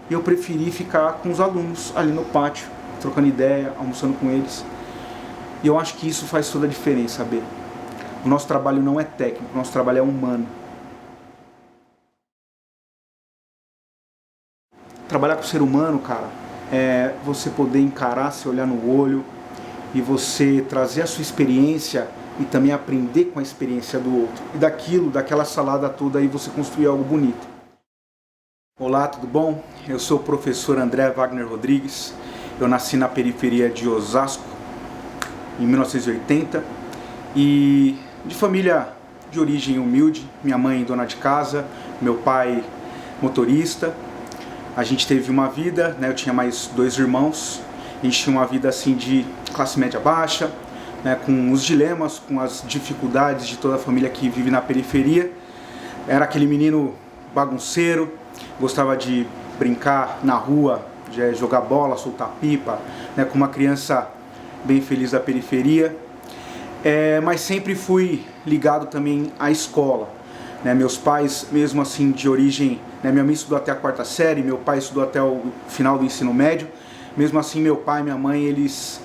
e eu preferi ficar com os alunos ali no pátio, trocando ideia, almoçando com eles. E eu acho que isso faz toda a diferença, sabe? O nosso trabalho não é técnico, o nosso trabalho é humano. Trabalhar com o ser humano, cara, é você poder encarar, se olhar no olho e você trazer a sua experiência e também aprender com a experiência do outro. E daquela salada toda aí você construir algo bonito. Olá, tudo bom? Eu sou o professor André Wagner Rodrigues. Eu nasci na periferia de Osasco em 1980 e de família de origem humilde. Minha mãe dona de casa, meu pai motorista. A gente teve uma vida, né? Eu tinha mais 2 irmãos. A gente tinha uma vida assim de classe média baixa, né? Com os dilemas, com as dificuldades de toda a família que vive na periferia. Era aquele menino bagunceiro, gostava de brincar na rua, de jogar bola, soltar pipa, né? Com uma criança bem feliz da periferia. Mas sempre fui ligado também à escola. Meus pais, mesmo assim de origem, minha mãe estudou até a 4ª série, meu pai estudou até o final do ensino médio. Mesmo assim, meu pai e minha mãe, eles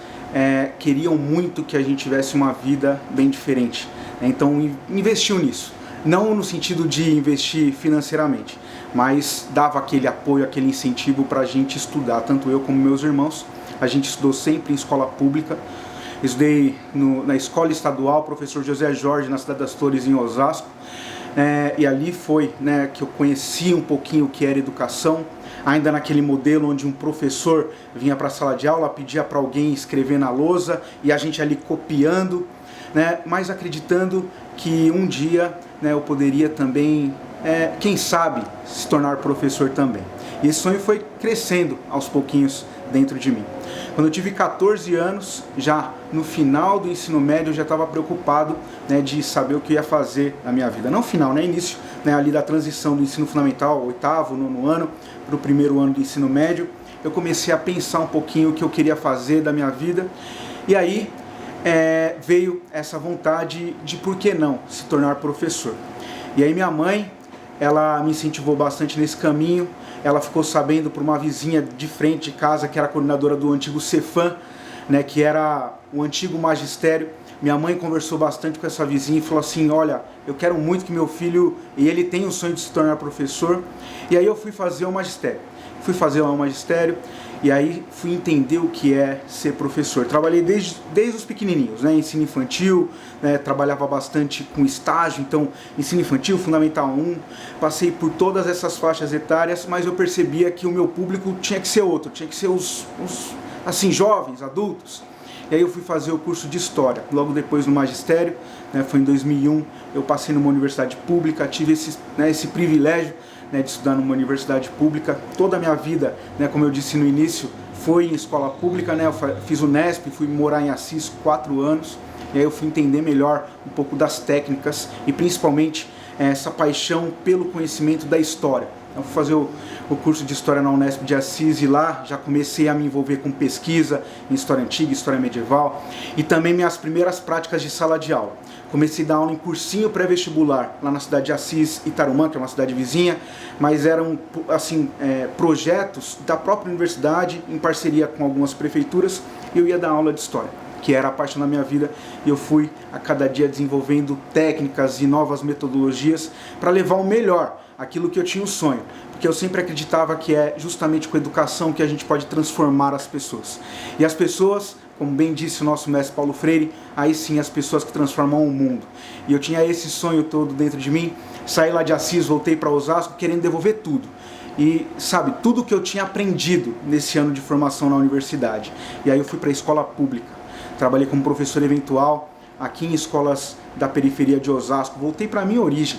queriam muito que a gente tivesse uma vida bem diferente. Então investiu nisso, não no sentido de investir financeiramente, mas dava aquele apoio, aquele incentivo para a gente estudar, tanto eu como meus irmãos. A gente estudou sempre em escola pública. Estudei na escola estadual, professor José Jorge, na cidade das Flores, em Osasco. E ali foi que eu conheci um pouquinho o que era educação, ainda naquele modelo onde um professor vinha para a sala de aula, pedia para alguém escrever na lousa e a gente ali copiando, mas acreditando que um dia eu poderia também, quem sabe, se tornar professor também. E esse sonho foi crescendo aos pouquinhos dentro de mim. Quando eu tive 14 anos, já no final do ensino médio, eu já estava preocupado de saber o que eu ia fazer na minha vida. Não final, início ali da transição do ensino fundamental, 8º, 9º ano, para o 1º ano do ensino médio. Eu comecei a pensar um pouquinho o que eu queria fazer da minha vida. E aí veio essa vontade de, por que não, se tornar professor. E aí minha mãe, ela me incentivou bastante nesse caminho. Ela ficou sabendo por uma vizinha de frente de casa, que era a coordenadora do antigo Cefam, que era o antigo magistério. Minha mãe conversou bastante com essa vizinha e falou assim: olha, eu quero muito que meu filho, e ele tem o sonho de se tornar professor. E aí eu fui fazer o magistério. Fui fazer lá o magistério e aí fui entender o que é ser professor. Trabalhei desde os pequenininhos, ensino infantil, trabalhava bastante com estágio, então ensino infantil, Fundamental 1, passei por todas essas faixas etárias, mas eu percebia que o meu público tinha que ser outro, tinha que ser os assim, jovens, adultos. E aí eu fui fazer o curso de História, logo depois no magistério, foi em 2001, eu passei numa universidade pública, tive esse privilégio de estudar numa universidade pública. Toda a minha vida, como eu disse no início, foi em escola pública, eu fiz o Unesp, fui morar em Assis 4 anos, e aí eu fui entender melhor um pouco das técnicas e principalmente essa paixão pelo conhecimento da história. Eu fui fazer o curso de História na Unesp de Assis e lá já comecei a me envolver com pesquisa em História Antiga, História Medieval e também minhas primeiras práticas de sala de aula. Comecei a dar aula em cursinho pré-vestibular lá na cidade de Assis e Tarumã, que é uma cidade vizinha, mas eram assim, projetos da própria universidade em parceria com algumas prefeituras e eu ia dar aula de História, que era a paixão da minha vida, e eu fui a cada dia desenvolvendo técnicas e novas metodologias para levar o melhor, aquilo que eu tinha um sonho, porque eu sempre acreditava que é justamente com a educação que a gente pode transformar as pessoas. E as pessoas, como bem disse o nosso mestre Paulo Freire, aí sim as pessoas que transformam o mundo. E eu tinha esse sonho todo dentro de mim, saí lá de Assis, voltei para Osasco querendo devolver tudo. E sabe, tudo que eu tinha aprendido nesse ano de formação na universidade. E aí eu fui para a escola pública. Trabalhei como professor eventual aqui em escolas da periferia de Osasco. Voltei para a minha origem,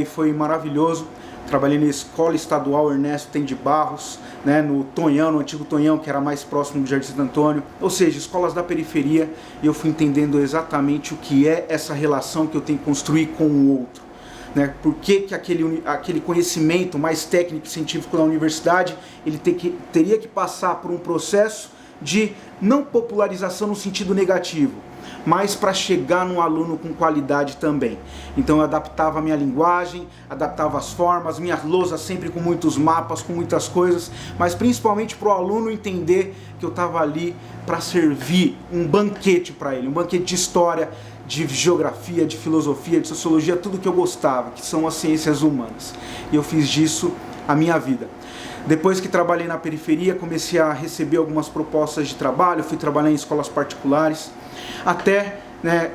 e foi maravilhoso. Trabalhei na escola estadual Ernesto Tem de Barros, no Tonhão, no antigo Tonhão, que era mais próximo do Jardim Santo Antônio. Ou seja, escolas da periferia, e eu fui entendendo exatamente o que é essa relação que eu tenho que construir com o outro. Por que aquele conhecimento mais técnico e científico da universidade, ele teria que passar por um processo de não popularização no sentido negativo, mas para chegar num aluno com qualidade também. Então eu adaptava a minha linguagem, adaptava as formas, minha lousa sempre com muitos mapas, com muitas coisas, mas principalmente para o aluno entender que eu estava ali para servir um banquete para ele, um banquete de história, de geografia, de filosofia, de sociologia, tudo que eu gostava, que são as ciências humanas. E eu fiz disso a minha vida. Depois que trabalhei na periferia, comecei a receber algumas propostas de trabalho, fui trabalhar em escolas particulares, até,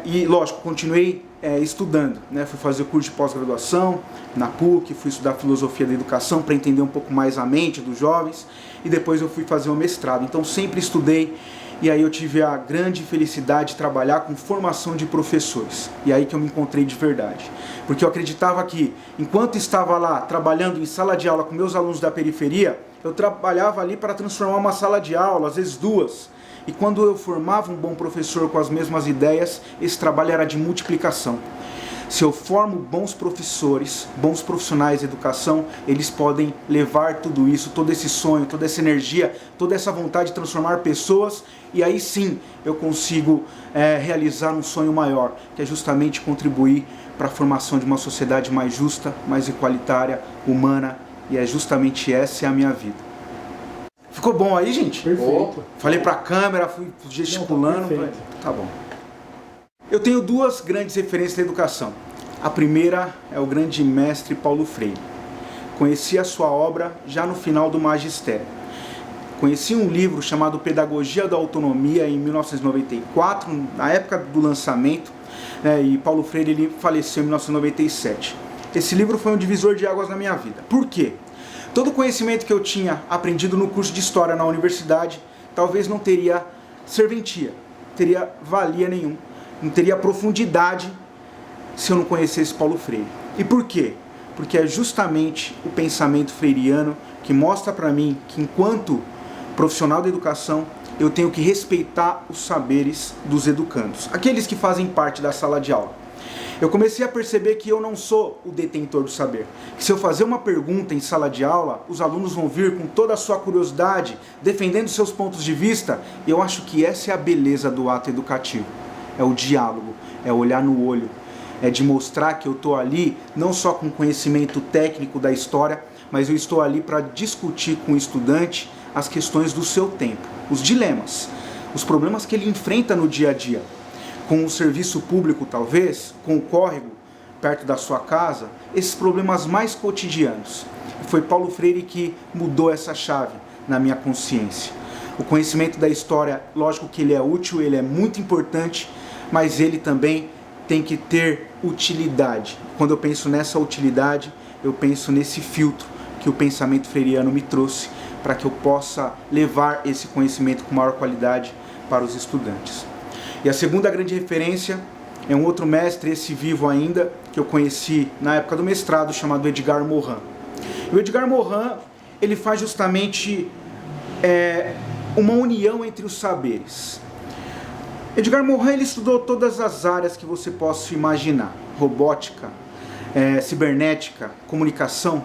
e lógico, continuei estudando, fui fazer o curso de pós-graduação na PUC, fui estudar filosofia da educação para entender um pouco mais a mente dos jovens, e depois eu fui fazer o mestrado. Então sempre estudei, e aí eu tive a grande felicidade de trabalhar com formação de professores. E aí que eu me encontrei de verdade. Porque eu acreditava que, enquanto estava lá trabalhando em sala de aula com meus alunos da periferia, eu trabalhava ali para transformar uma sala de aula, às vezes duas. E quando eu formava um bom professor com as mesmas ideias, esse trabalho era de multiplicação. Se eu formo bons professores, bons profissionais de educação, eles podem levar tudo isso, todo esse sonho, toda essa energia, toda essa vontade de transformar pessoas, e aí sim eu consigo realizar um sonho maior, que é justamente contribuir para a formação de uma sociedade mais justa, mais igualitária, humana, e é justamente essa é a minha vida. Ficou bom aí, gente? Perfeito. Falei para a câmera, fui gesticulando. Não, tá bom. Eu tenho duas grandes referências da educação. A primeira é o grande mestre Paulo Freire. Conheci a sua obra já no final do magistério. Conheci um livro chamado Pedagogia da Autonomia em 1994, na época do lançamento, e Paulo Freire ele faleceu em 1997. Esse livro foi um divisor de águas na minha vida. Por quê? Todo o conhecimento que eu tinha aprendido no curso de História na universidade talvez não teria serventia, teria valia nenhum. Não teria profundidade se eu não conhecesse Paulo Freire. E por quê? Porque é justamente o pensamento freiriano que mostra para mim que, enquanto profissional da educação, eu tenho que respeitar os saberes dos educandos, aqueles que fazem parte da sala de aula. Eu comecei a perceber que eu não sou o detentor do saber. Que se eu fazer uma pergunta em sala de aula, os alunos vão vir com toda a sua curiosidade, defendendo seus pontos de vista, e eu acho que essa é a beleza do ato educativo. É o diálogo, é olhar no olho, é de mostrar que eu estou ali não só com conhecimento técnico da história, mas eu estou ali para discutir com o estudante as questões do seu tempo, os dilemas, os problemas que ele enfrenta no dia a dia. Com o serviço público, talvez, com o córrego perto da sua casa, esses problemas mais cotidianos. Foi Paulo Freire que mudou essa chave na minha consciência. O conhecimento da história, lógico que ele é útil, ele é muito importante, mas ele também tem que ter utilidade. Quando eu penso nessa utilidade, eu penso nesse filtro que o pensamento freiriano me trouxe para que eu possa levar esse conhecimento com maior qualidade para os estudantes. E a segunda grande referência é um outro mestre, esse vivo ainda, que eu conheci na época do mestrado, chamado Edgar Morin. E o Edgar Morin, ele faz justamente uma união entre os saberes. Edgar Morin ele estudou todas as áreas que você possa imaginar, robótica, cibernética, comunicação,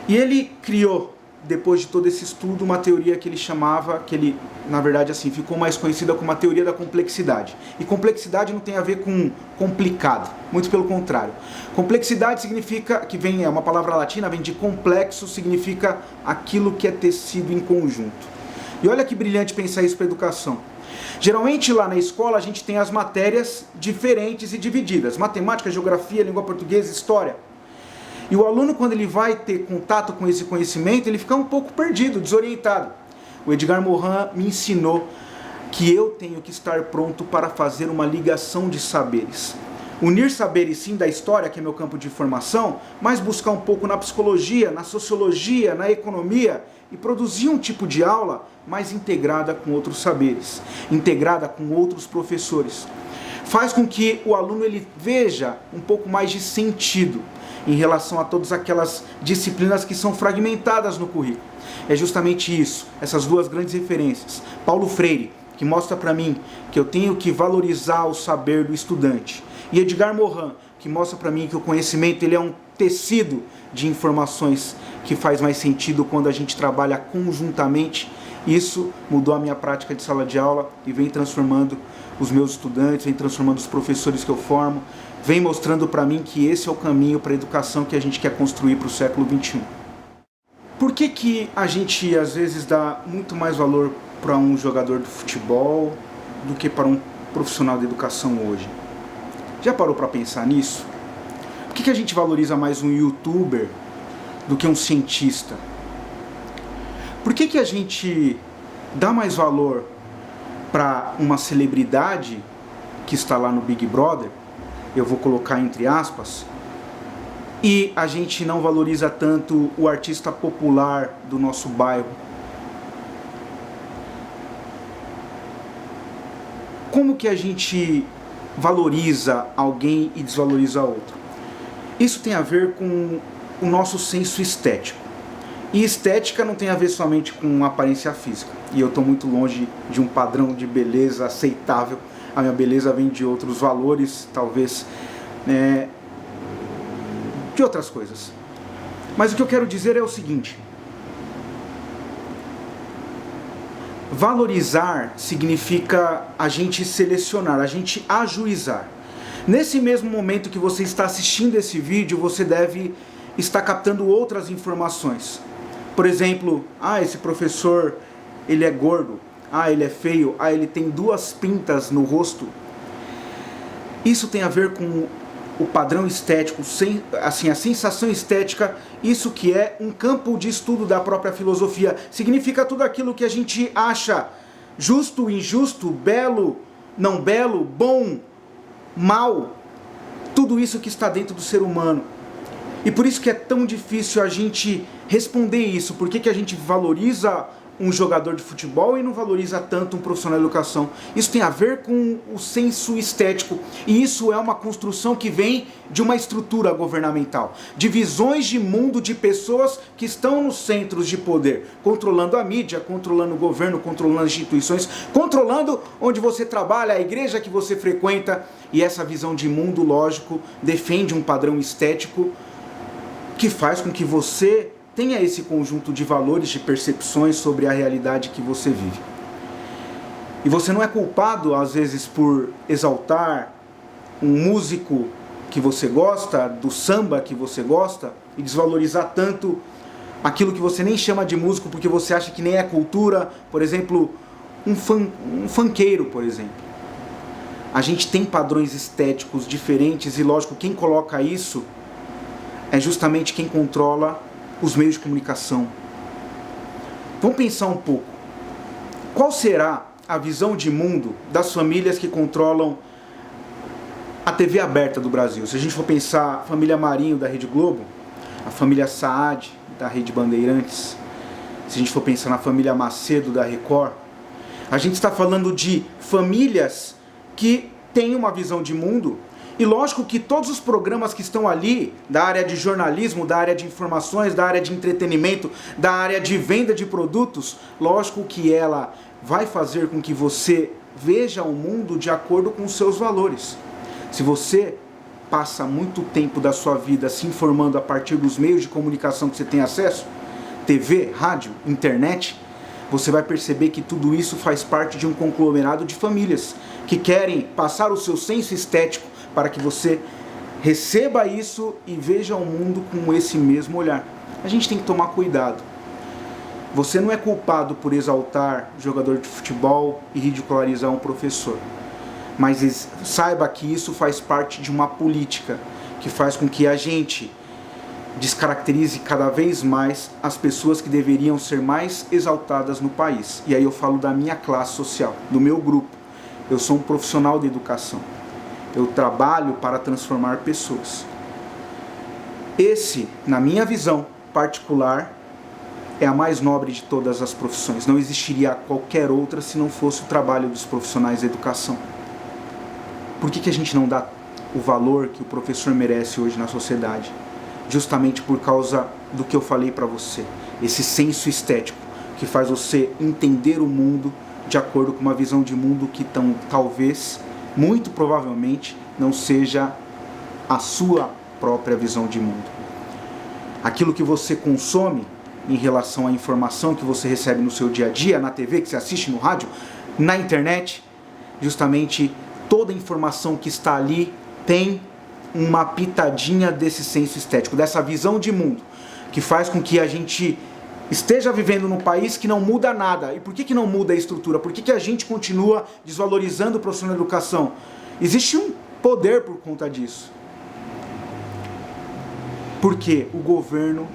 e ele criou, depois de todo esse estudo, uma teoria que ele chamava, que ele, na verdade, assim, ficou mais conhecida como a teoria da complexidade. E complexidade não tem a ver com complicado, muito pelo contrário. Complexidade significa, é uma palavra latina, vem de complexo, significa aquilo que é tecido em conjunto. E olha que brilhante pensar isso para a educação. Geralmente lá na escola a gente tem as matérias diferentes e divididas. Matemática, geografia, língua portuguesa, história. E o aluno, quando ele vai ter contato com esse conhecimento, ele fica um pouco perdido, desorientado. O Edgar Morin me ensinou que eu tenho que estar pronto para fazer uma ligação de saberes. Unir saberes sim da história, que é meu campo de formação, mas buscar um pouco na psicologia, na sociologia, na economia e produzir um tipo de aula mais integrada com outros saberes, integrada com outros professores. Faz com que o aluno ele veja um pouco mais de sentido em relação a todas aquelas disciplinas que são fragmentadas no currículo. É justamente isso, essas duas grandes referências. Paulo Freire, que mostra para mim que eu tenho que valorizar o saber do estudante. E Edgar Morin, que mostra para mim que o conhecimento ele é um tecido de informações que faz mais sentido quando a gente trabalha conjuntamente Isso mudou a minha prática de sala de aula e vem transformando os meus estudantes, vem transformando os professores que eu formo, vem mostrando para mim que esse é o caminho para a educação que a gente quer construir para o século XXI. Por que a gente às vezes dá muito mais valor para um jogador de futebol do que para um profissional de educação hoje? Já parou para pensar nisso? Por que a gente valoriza mais um youtuber do que um cientista? Por que a gente dá mais valor para uma celebridade que está lá no Big Brother, eu vou colocar entre aspas, e a gente não valoriza tanto o artista popular do nosso bairro? Como que a gente valoriza alguém e desvaloriza outro? Isso tem a ver com o nosso senso estético. E estética não tem a ver somente com aparência física. E eu estou muito longe de um padrão de beleza aceitável. A minha beleza vem de outros valores, talvez, de outras coisas. Mas o que eu quero dizer é o seguinte: valorizar significa a gente selecionar, a gente ajuizar. Nesse mesmo momento que você está assistindo esse vídeo, você deve estar captando outras informações. Por exemplo, esse professor, ele é gordo, ele é feio, ele tem 2 pintas no rosto. Isso tem a ver com o padrão estético, a sensação estética, isso que é um campo de estudo da própria filosofia. Significa tudo aquilo que a gente acha justo, injusto, belo, não belo, bom, mal. Tudo isso que está dentro do ser humano. E por isso que é tão difícil a gente responder isso. Por que a gente valoriza um jogador de futebol e não valoriza tanto um profissional de educação? Isso tem a ver com o senso estético. E isso é uma construção que vem de uma estrutura governamental. De visões de mundo de pessoas que estão nos centros de poder. Controlando a mídia, controlando o governo, controlando as instituições, controlando onde você trabalha, a igreja que você frequenta. E essa visão de mundo, lógico, defende um padrão estético que faz com que você tenha esse conjunto de valores, de percepções sobre a realidade que você vive. E você não é culpado, às vezes, por exaltar um músico que você gosta, do samba que você gosta, e desvalorizar tanto aquilo que você nem chama de músico porque você acha que nem é cultura. Por exemplo, um funkeiro, por exemplo. A gente tem padrões estéticos diferentes e, lógico, quem coloca isso é justamente quem controla os meios de comunicação. Vamos pensar um pouco. Qual será a visão de mundo das famílias que controlam a TV aberta do Brasil? Se a gente for pensar a família Marinho da Rede Globo, a família Saad da Rede Bandeirantes, se a gente for pensar na família Macedo da Record, a gente está falando de famílias que têm uma visão de mundo. E lógico que todos os programas que estão ali, da área de jornalismo, da área de informações, da área de entretenimento, da área de venda de produtos, lógico que ela vai fazer com que você veja o mundo de acordo com os seus valores. Se você passa muito tempo da sua vida se informando a partir dos meios de comunicação que você tem acesso, TV, rádio, internet, você vai perceber que tudo isso faz parte de um conglomerado de famílias que querem passar o seu senso estético para que você receba isso e veja o mundo com esse mesmo olhar. A gente tem que tomar cuidado. Você não é culpado por exaltar jogador de futebol e ridicularizar um professor. Mas saiba que isso faz parte de uma política que faz com que a gente descaracterize cada vez mais as pessoas que deveriam ser mais exaltadas no país. E aí eu falo da minha classe social, do meu grupo. Eu sou um profissional de educação. Eu trabalho para transformar pessoas. Esse, na minha visão particular, é a mais nobre de todas as profissões. Não existiria qualquer outra se não fosse o trabalho dos profissionais da educação. Por que a gente não dá o valor que o professor merece hoje na sociedade? Justamente por causa do que eu falei para você. Esse senso estético que faz você entender o mundo de acordo com uma visão de mundo que talvez, muito provavelmente, não seja a sua própria visão de mundo. Aquilo que você consome em relação à informação que você recebe no seu dia a dia, na TV, que você assiste no rádio, na internet. Justamente toda a informação que está ali tem uma pitadinha desse senso estético, dessa visão de mundo, que faz com que a gente esteja vivendo num país que não muda nada. E por que não muda a estrutura? Por que a gente continua desvalorizando o profissional da educação? Existe um poder por conta disso. Porque o governo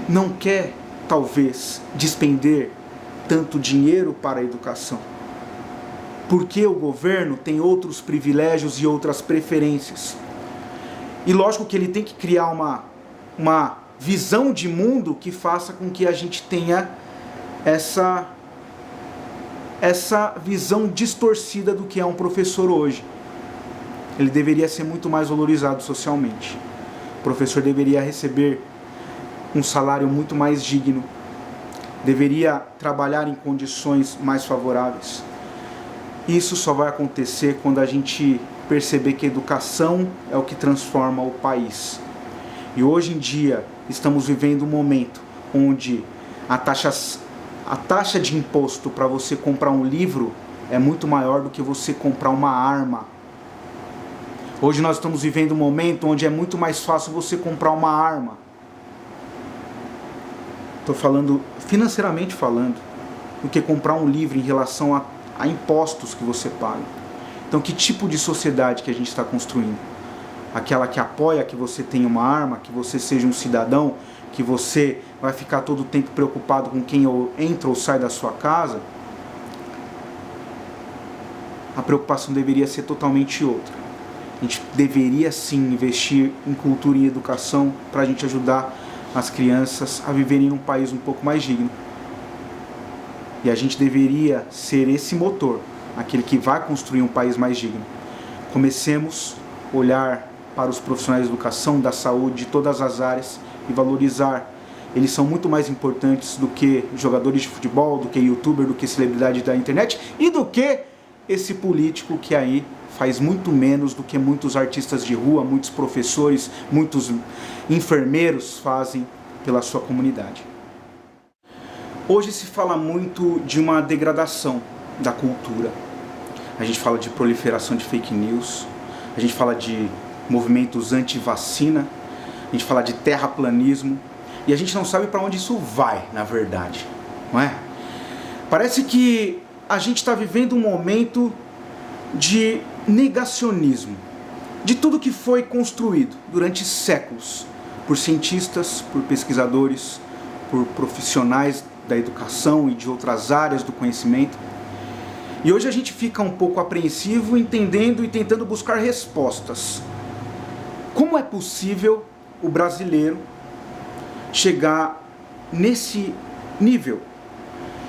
não quer, talvez, despender tanto dinheiro para a educação. Porque o governo tem outros privilégios e outras preferências. E lógico que ele tem que criar uma visão de mundo que faça com que a gente tenha essa visão distorcida do que é um professor hoje. Ele deveria ser muito mais valorizado socialmente. O professor deveria receber um salário muito mais digno. Deveria trabalhar em condições mais favoráveis. Isso só vai acontecer quando a gente perceber que a educação é o que transforma o país. E hoje em dia estamos vivendo um momento onde a taxa de imposto para você comprar um livro é muito maior do que você comprar uma arma. Hoje nós estamos vivendo um momento onde é muito mais fácil você comprar uma arma. Estou falando, financeiramente falando, do que comprar um livro em relação a impostos que você paga. Então, que tipo de sociedade que a gente está construindo? Aquela que apoia que você tenha uma arma, que você seja um cidadão, que você vai ficar todo o tempo preocupado com quem entra ou sai da sua casa? A preocupação deveria ser totalmente outra. A gente deveria sim investir em cultura e em educação para a gente ajudar as crianças a viverem num país um pouco mais digno. E a gente deveria ser esse motor, aquele que vai construir um país mais digno. Comecemos a olhar para os profissionais de educação, da saúde, de todas as áreas e valorizar. Eles são muito mais importantes do que jogadores de futebol, do que youtuber, do que celebridade da internet e do que esse político que aí faz muito menos do que muitos artistas de rua, muitos professores, muitos enfermeiros fazem pela sua comunidade. Hoje se fala muito de uma degradação da cultura. A gente fala de proliferação de fake news, a gente fala de movimentos anti-vacina, a gente fala de terraplanismo, e a gente não sabe para onde isso vai, na verdade, não é? Parece que a gente está vivendo um momento de negacionismo de tudo que foi construído durante séculos por cientistas, por pesquisadores, por profissionais da educação e de outras áreas do conhecimento. E hoje a gente fica um pouco apreensivo, entendendo e tentando buscar respostas. Como é possível o brasileiro chegar nesse nível?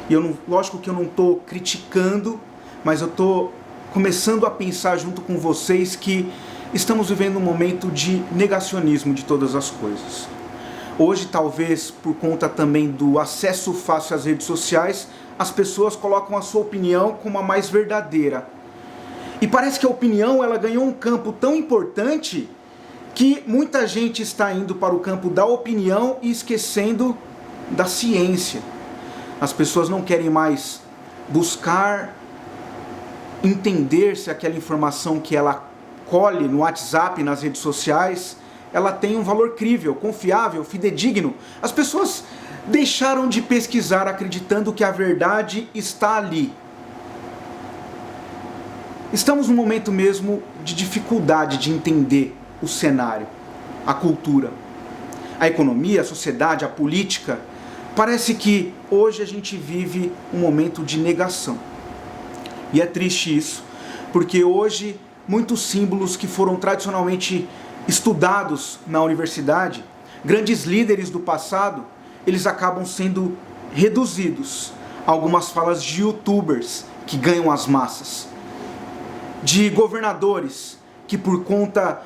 E lógico que eu não estou criticando, mas eu estou começando a pensar junto com vocês que estamos vivendo um momento de negacionismo de todas as coisas. Hoje, talvez por conta também do acesso fácil às redes sociais, as pessoas colocam a sua opinião como a mais verdadeira. E parece que a opinião ela ganhou um campo tão importante que muita gente está indo para o campo da opinião e esquecendo da ciência. As pessoas não querem mais buscar entender se aquela informação que ela colhe no WhatsApp, nas redes sociais, ela tem um valor crível, confiável, fidedigno. As pessoas deixaram de pesquisar acreditando que a verdade está ali. Estamos num momento mesmo de dificuldade de entender o cenário, a cultura, a economia, a sociedade, a política. Parece que hoje a gente vive um momento de negação. E é triste isso, porque hoje muitos símbolos que foram tradicionalmente estudados na universidade, grandes líderes do passado, eles acabam sendo reduzidos a algumas falas de youtubers que ganham as massas, de governadores que por conta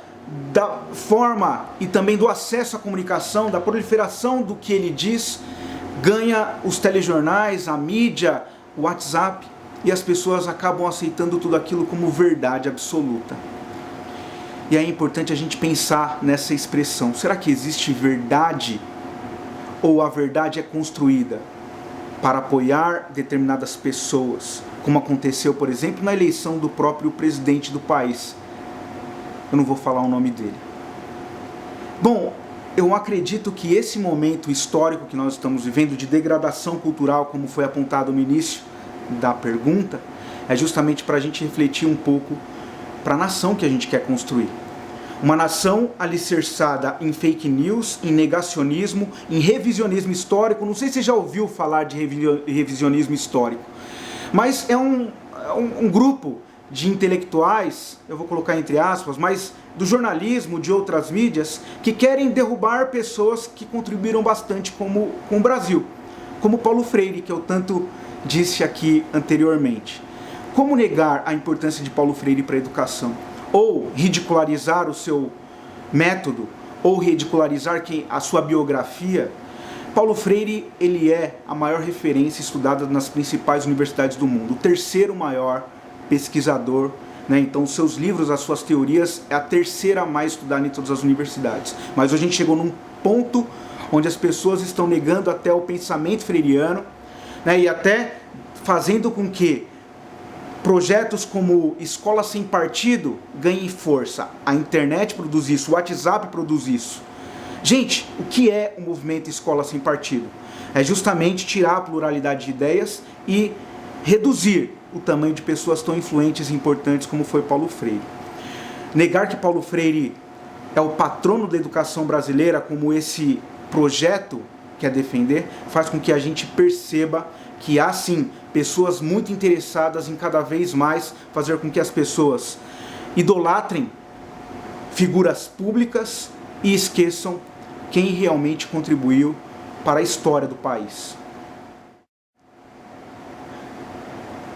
da forma e também do acesso à comunicação, da proliferação do que ele diz, ganha os telejornais, a mídia, o WhatsApp, e as pessoas acabam aceitando tudo aquilo como verdade absoluta. E é importante a gente pensar nessa expressão. Será que existe verdade? ou a verdade é construída para apoiar determinadas pessoas, como aconteceu, por exemplo, na eleição do próprio presidente do país. Eu não vou falar o nome dele. Bom, eu acredito que esse momento histórico que nós estamos vivendo de degradação cultural, como foi apontado no início da pergunta, é justamente para a gente refletir um pouco para a nação que a gente quer construir. Uma nação alicerçada em fake news, em negacionismo, em revisionismo histórico. Não sei se você já ouviu falar de revisionismo histórico, mas é um grupo de intelectuais, eu vou colocar entre aspas, mas do jornalismo, de outras mídias, que querem derrubar pessoas que contribuíram bastante com o Brasil, como Paulo Freire, que eu tanto disse aqui anteriormente. Como negar a importância de Paulo Freire para a educação? Ou ridicularizar o seu método, ou ridicularizar a sua biografia? Paulo Freire, ele é a maior referência estudada nas principais universidades do mundo, o terceiro maior pesquisador, né? Então os seus livros, as suas teorias, é a terceira mais estudada em todas as universidades. Mas hoje a gente chegou num ponto onde as pessoas estão negando até o pensamento freiriano, né? E até fazendo com que projetos como Escola Sem Partido ganhem força. A internet produz isso, o WhatsApp produz isso. Gente, o que é o movimento Escola Sem Partido? É justamente tirar a pluralidade de ideias e reduzir o tamanho de pessoas tão influentes e importantes como foi Paulo Freire. Negar que Paulo Freire é o patrono da educação brasileira, como esse projeto quer defender, faz com que a gente perceba que há sim pessoas muito interessadas em cada vez mais fazer com que as pessoas idolatrem figuras públicas e esqueçam quem realmente contribuiu para a história do país.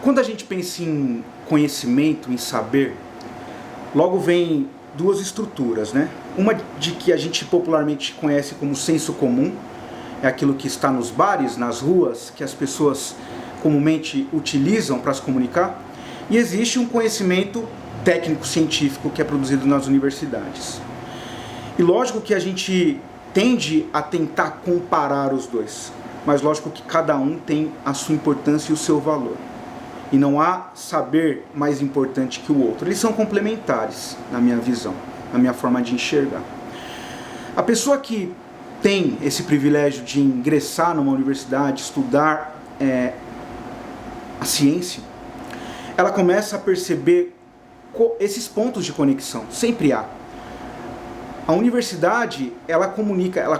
Quando a gente pensa em conhecimento, em saber, logo vem duas estruturas, né? Uma de que a gente popularmente conhece como senso comum, é aquilo que está nos bares, nas ruas, que as pessoas comumente utilizam para se comunicar. E existe um conhecimento técnico-científico que é produzido nas universidades. E lógico que a gente tende a tentar comparar os dois, mas lógico que cada um tem a sua importância e o seu valor. E não há saber mais importante que o outro. Eles são complementares, na minha visão, na minha forma de enxergar. A pessoa que tem esse privilégio de ingressar numa universidade, estudar a ciência, ela começa a perceber esses pontos de conexão. Sempre há. A universidade, ela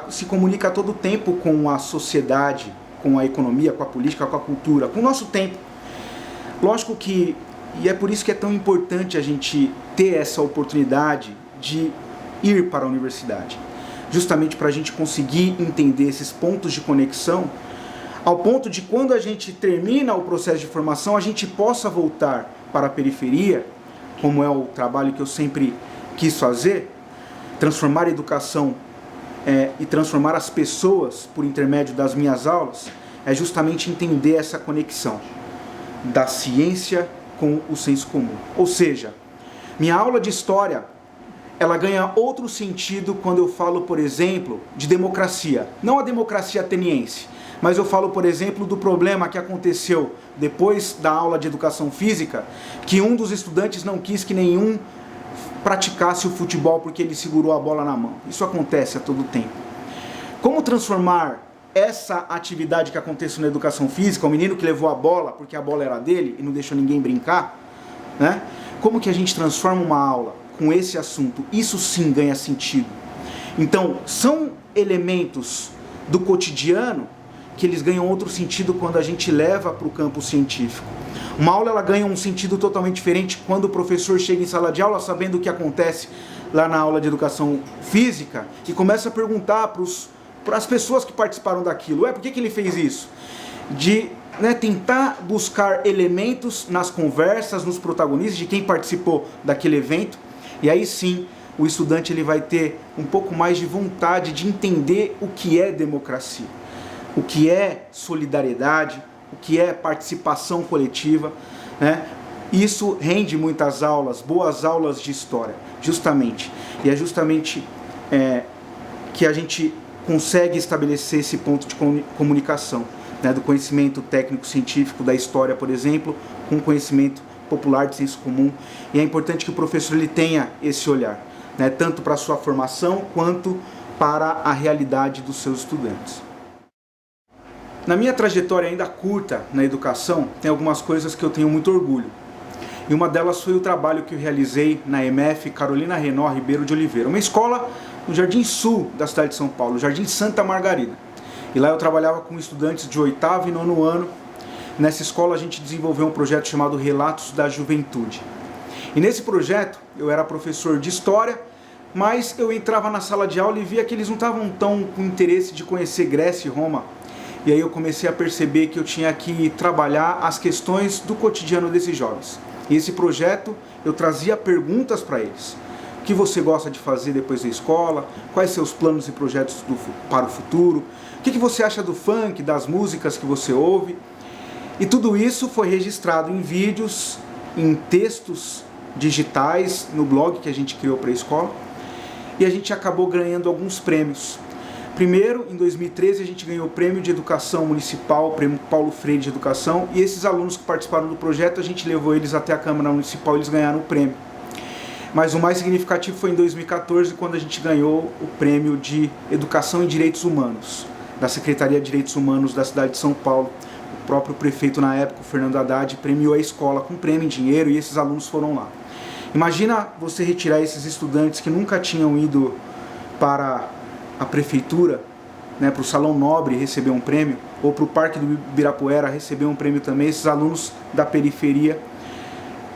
se comunica a todo tempo com a sociedade, com a economia, com a política, com a cultura, com o nosso tempo. Lógico que, e é por isso que é tão importante a gente ter essa oportunidade de ir para a universidade, justamente para a gente conseguir entender esses pontos de conexão, ao ponto de quando a gente termina o processo de formação, a gente possa voltar para a periferia, como é o trabalho que eu sempre quis fazer, transformar a educação e transformar as pessoas por intermédio das minhas aulas, é justamente entender essa conexão da ciência com o senso comum. Ou seja, minha aula de história, ela ganha outro sentido quando eu falo, por exemplo, de democracia. Não a democracia ateniense, mas eu falo, por exemplo, do problema que aconteceu depois da aula de educação física, que um dos estudantes não quis que nenhum praticasse o futebol porque ele segurou a bola na mão. Isso acontece a todo tempo. Como transformar essa atividade que aconteceu na educação física, o menino que levou a bola porque a bola era dele e não deixou ninguém brincar, né? Como que a gente transforma uma aula com esse assunto? Isso sim ganha sentido. Então, são elementos do cotidiano que eles ganham outro sentido quando a gente leva para o campo científico. Uma aula ela ganha um sentido totalmente diferente quando o professor chega em sala de aula sabendo o que acontece lá na aula de educação física e começa a perguntar para as pessoas que participaram daquilo. Por que ele fez isso? De tentar buscar elementos nas conversas, nos protagonistas, de quem participou daquele evento. E aí sim, o estudante ele vai ter um pouco mais de vontade de entender o que é democracia, o que é solidariedade, o que é participação coletiva, né? Isso rende muitas aulas, boas aulas de história, justamente. E é justamente que a gente consegue estabelecer esse ponto de comunicação, né, do conhecimento técnico-científico da história, por exemplo, com o conhecimento popular de senso comum. E é importante que o professor ele tenha esse olhar, né, tanto para a sua formação quanto para a realidade dos seus estudantes. Na minha trajetória ainda curta na educação, tem algumas coisas que eu tenho muito orgulho. E uma delas foi o trabalho que eu realizei na EMF Carolina Renó Ribeiro de Oliveira, uma escola no Jardim Sul da cidade de São Paulo, Jardim Santa Margarida. E lá eu trabalhava com estudantes de 8º e 9º ano. Nessa escola a gente desenvolveu um projeto chamado Relatos da Juventude. E nesse projeto eu era professor de história, mas eu entrava na sala de aula e via que eles não estavam tão com interesse de conhecer Grécia e Roma. E aí eu comecei a perceber que eu tinha que trabalhar as questões do cotidiano desses jovens. E esse projeto eu trazia perguntas para eles. O que você gosta de fazer depois da escola? Quais seus planos e projetos para o futuro? O que você acha do funk, das músicas que você ouve? E tudo isso foi registrado em vídeos, em textos digitais, no blog que a gente criou para a escola. E a gente acabou ganhando alguns prêmios. Primeiro, em 2013, a gente ganhou o Prêmio de Educação Municipal, o Prêmio Paulo Freire de Educação, e esses alunos que participaram do projeto, a gente levou eles até a Câmara Municipal e eles ganharam o prêmio. Mas o mais significativo foi em 2014, quando a gente ganhou o Prêmio de Educação e Direitos Humanos, da Secretaria de Direitos Humanos da cidade de São Paulo. O próprio prefeito na época, o Fernando Haddad, premiou a escola com prêmio em dinheiro e esses alunos foram lá. Imagina você retirar esses estudantes que nunca tinham ido para a prefeitura, né, para o Salão Nobre receber um prêmio, ou para o Parque do Ibirapuera receber um prêmio também. Esses alunos da periferia,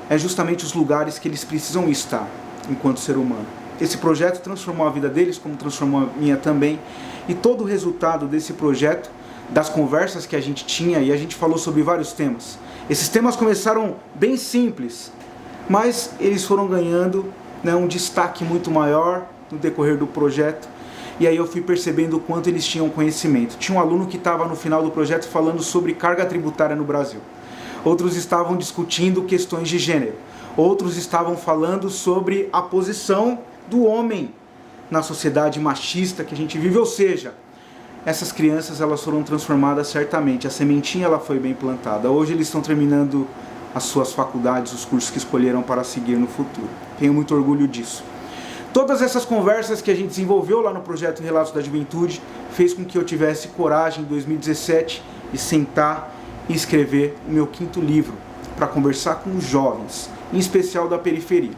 é justamente os lugares que eles precisam estar enquanto ser humano. Esse projeto transformou a vida deles, como transformou a minha também, e todo o resultado desse projeto, das conversas que a gente tinha, e a gente falou sobre vários temas. Esses temas começaram bem simples, mas eles foram ganhando, né, um destaque muito maior no decorrer do projeto. E aí eu fui percebendo o quanto eles tinham conhecimento. Tinha um aluno que estava no final do projeto falando sobre carga tributária no Brasil. Outros estavam discutindo questões de gênero. Outros estavam falando sobre a posição do homem na sociedade machista que a gente vive. Ou seja, essas crianças elas foram transformadas certamente. A sementinha ela foi bem plantada. Hoje eles estão terminando as suas faculdades, os cursos que escolheram para seguir no futuro. Tenho muito orgulho disso. Todas essas conversas que a gente desenvolveu lá no projeto Relatos da Juventude fez com que eu tivesse coragem em 2017 de sentar e escrever o meu 5º livro para conversar com os jovens, em especial da periferia.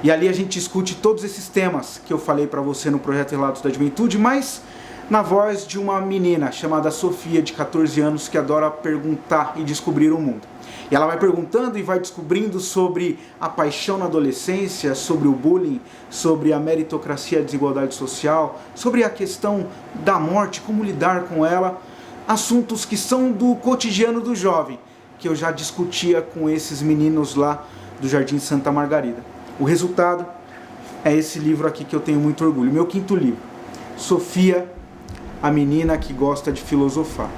E ali a gente discute todos esses temas que eu falei para você no projeto Relatos da Juventude, mas na voz de uma menina chamada Sofia, de 14 anos, que adora perguntar e descobrir o mundo. E ela vai perguntando e vai descobrindo sobre a paixão na adolescência, sobre o bullying, sobre a meritocracia e a desigualdade social, sobre a questão da morte, como lidar com ela, assuntos que são do cotidiano do jovem, que eu já discutia com esses meninos lá do Jardim Santa Margarida. O resultado é esse livro aqui que eu tenho muito orgulho, meu 5º livro, Sofia, a menina que gosta de filosofar.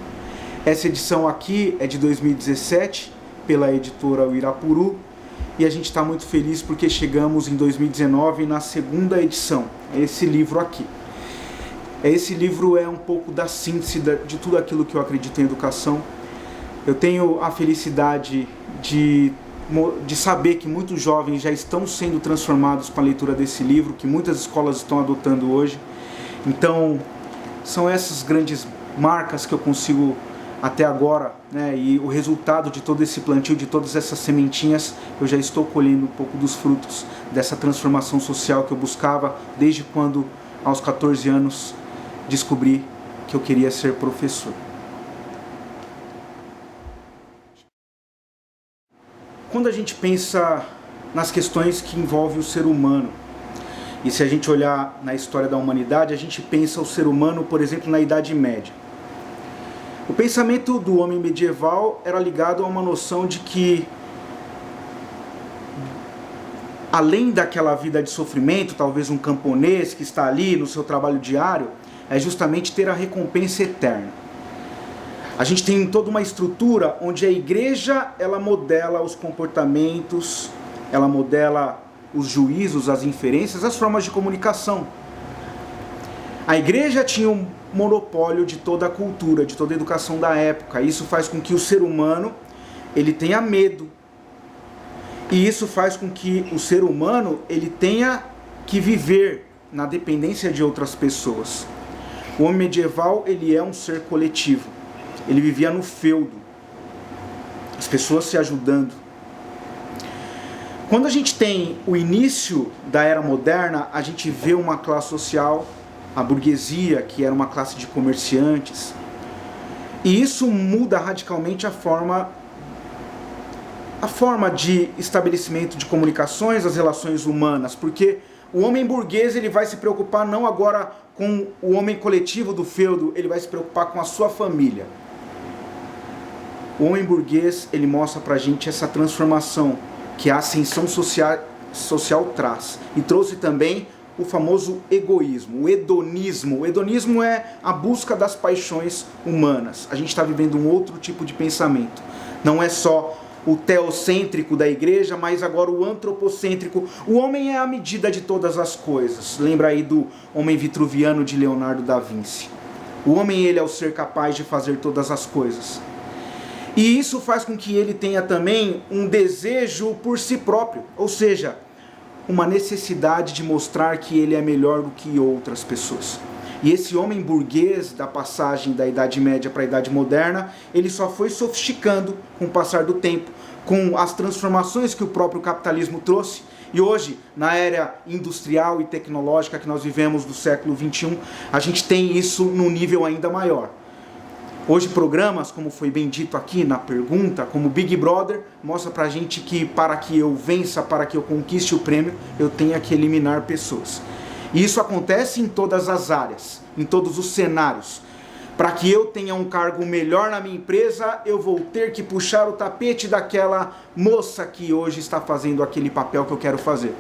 Essa edição aqui é de 2017, pela editora Uirapuru, e a gente está muito feliz porque chegamos em 2019 na 2ª edição, esse livro aqui. Esse livro é um pouco da síntese de tudo aquilo que eu acredito em educação. Eu tenho a felicidade de saber que muitos jovens já estão sendo transformados com a leitura desse livro, que muitas escolas estão adotando hoje. Então, são essas grandes marcas que eu consigo até agora, né, e o resultado de todo esse plantio, de todas essas sementinhas, eu já estou colhendo um pouco dos frutos dessa transformação social que eu buscava desde quando, aos 14 anos, descobri que eu queria ser professor. Quando a gente pensa nas questões que envolvem o ser humano, e se a gente olhar na história da humanidade, a gente pensa o ser humano, por exemplo, na Idade Média. O pensamento do homem medieval era ligado a uma noção de que, além daquela vida de sofrimento, talvez um camponês que está ali no seu trabalho diário, é justamente ter a recompensa eterna. A gente tem toda uma estrutura onde a igreja ela modela os comportamentos, ela modela os juízos, as inferências, as formas de comunicação. A igreja tinha um monopólio de toda a cultura, de toda a educação da época. Isso faz com que o ser humano ele tenha medo. E isso faz com que o ser humano ele tenha que viver na dependência de outras pessoas. O homem medieval ele é um ser coletivo. Ele vivia no feudo. As pessoas se ajudando. Quando a gente tem o início da era moderna, a gente vê uma classe social, a burguesia, que era uma classe de comerciantes. E isso muda radicalmente a forma de estabelecimento de comunicações, as relações humanas, porque o homem burguês ele vai se preocupar não agora com o homem coletivo do feudo, ele vai se preocupar com a sua família. O homem burguês ele mostra pra gente essa transformação que a ascensão social traz, e trouxe também o famoso egoísmo, o hedonismo. O hedonismo é a busca das paixões humanas. A gente está vivendo um outro tipo de pensamento. Não é só o teocêntrico da igreja, mas agora o antropocêntrico. O homem é a medida de todas as coisas. Lembra aí do homem vitruviano de Leonardo da Vinci. O homem ele é o ser capaz de fazer todas as coisas. E isso faz com que ele tenha também um desejo por si próprio, ou seja, uma necessidade de mostrar que ele é melhor do que outras pessoas. E esse homem burguês, da passagem da Idade Média para a Idade Moderna, ele só foi sofisticando com o passar do tempo, com as transformações que o próprio capitalismo trouxe. E hoje, na era industrial e tecnológica que nós vivemos do século XXI, a gente tem isso num nível ainda maior. Hoje programas, como foi bem dito aqui na pergunta, como Big Brother, mostra pra gente que para que eu vença, para que eu conquiste o prêmio, eu tenho que eliminar pessoas. E isso acontece em todas as áreas, em todos os cenários. Para que eu tenha um cargo melhor na minha empresa, eu vou ter que puxar o tapete daquela moça que hoje está fazendo aquele papel que eu quero fazer.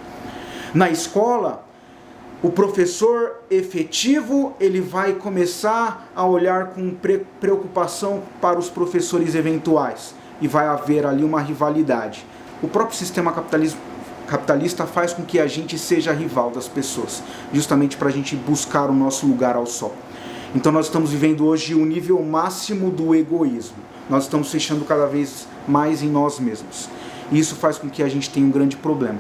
Na escola, o professor efetivo, ele vai começar a olhar com preocupação para os professores eventuais. E vai haver ali uma rivalidade. O próprio sistema capitalista faz com que a gente seja rival das pessoas, justamente para a gente buscar o nosso lugar ao sol. Então nós estamos vivendo hoje o nível máximo do egoísmo. Nós estamos fechando cada vez mais em nós mesmos. E isso faz com que a gente tenha um grande problema.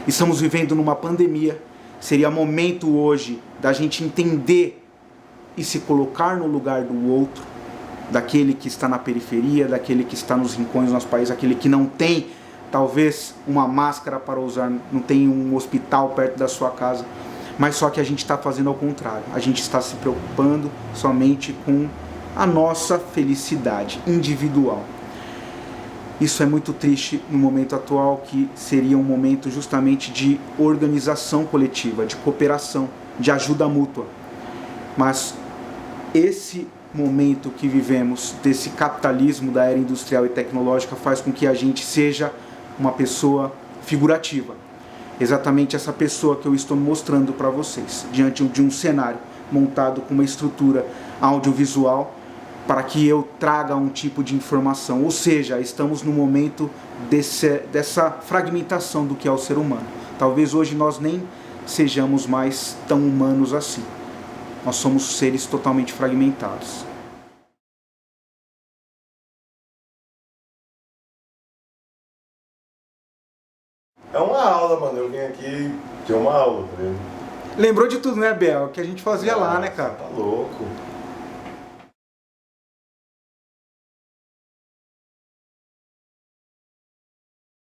Estamos vivendo numa pandemia. Seria momento hoje da gente entender e se colocar no lugar do outro, daquele que está na periferia, daquele que está nos rincões do nosso país, aquele que não tem talvez uma máscara para usar, não tem um hospital perto da sua casa, mas só que a gente está fazendo ao contrário. A gente está se preocupando somente com a nossa felicidade individual. Isso é muito triste no momento atual, que seria um momento justamente de organização coletiva, de cooperação, de ajuda mútua. Mas esse momento que vivemos, desse capitalismo da era industrial e tecnológica, faz com que a gente seja uma pessoa figurativa. Exatamente essa pessoa que eu estou mostrando para vocês, diante de um cenário montado com uma estrutura audiovisual, para que eu traga um tipo de informação. Ou seja, estamos no momento dessa fragmentação do que é o ser humano. Talvez hoje nós nem sejamos mais tão humanos assim. Nós somos seres totalmente fragmentados. É uma aula, mano. Eu vim aqui, tinha uma aula, tá vendo? Lembrou de tudo, né, Bel? Que a gente fazia lá, né, cara? Tá louco.